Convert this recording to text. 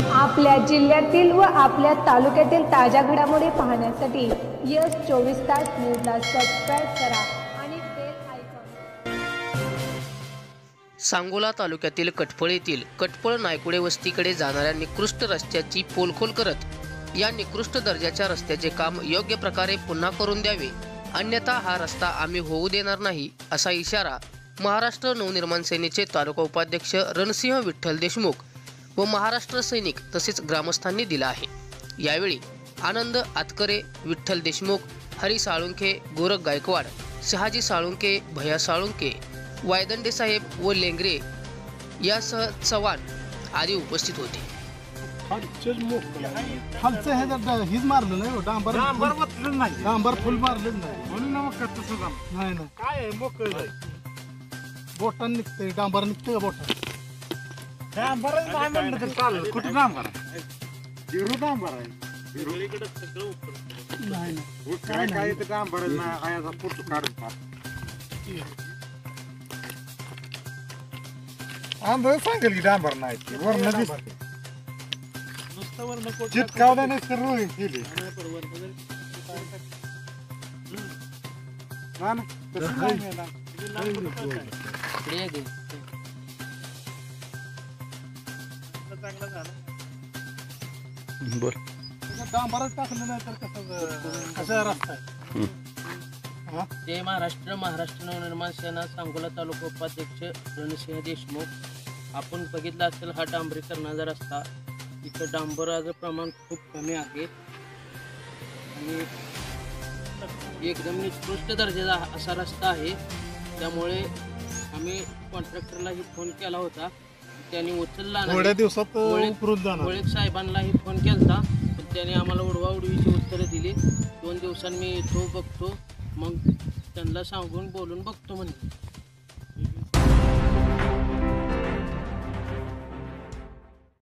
आपल्या जिल्ह्यातील व आपल्या तालुक्यातील ताज्या घडामोडी पाहण्यासाठी यस 24 तास न्यूजला सबस्क्राईब करा आणि बेल आयकॉन. सांगोला तालुक्यातील कटफळ येथील कटफळ नायकुडे वस्तीकडे जाणाऱ्या निकृष्ट रस्त्याची पोलखोल करत या निकृष्ट दर्जाच्या रस्त्याचे काम योग्य प्रकारे पुन्हा करून द्यावे, अन्यथा हा रस्ता आम्ही होऊ देणार नाही, असा इशारा महाराष्ट्र नवनिर्माण सेनेचे तालुका उपाध्यक्ष रणसिंह विठ्ठल देशमुख व महाराष्ट्र सैनिक तसेच ग्रामस्थांनी दिला आहे. यावेळी आनंद आतकरे, विठ्ठल देशमुख, हरी साळुंखे, गोरख गायकवाड, शहाजी साळुंखे, भैया साळुंखे, वायदंडे साहेब व लेंगरे यासह चव्हाण आदी उपस्थित होते. हीच मारलं नाही, डांबर फुल मारलं नाही, काय मोकळ बोटान निघतंय, डांबर निघतंय का बोटान? डांबर नाही म्हणलं तर चालेल. कुठे डांबर आहे? झिरो डांबर आहे. नाही काय काय डांबर नाही, आयाचा फोटो काढून आंधळ सांगेल की डांबर नाही, वर्ण दिसते चिटकावला नाही तर रोळी केली डांबरच टाकलं नाही तर कसा रस्ता आहे. जय महाराष्ट्र. महाराष्ट्र नवनिर्माण सेना सांगोला तालुका उपाध्यक्ष रणसिंह देशमुख. आपण बघितला असेल हा डांबरीकरणाचा रस्ता. इथं डांबराचं प्रमाण खूप कमी आहे आणि एकदम निकृष्ट दर्जाचा असा रस्ता आहे. त्यामुळे आम्ही कॉन्ट्रॅक्टरलाही फोन केला होता, त्यांनी उचलला नाही. थोड्या दिवसात वळीक साहेबांनाही फोन केला, पण त्यांनी आम्हाला उडवाउडवीची उत्तरं दिली. 2 दिवसांनी मी येतो बघतो, मग त्यांना सांगून बोलून बघतो म्हणजे.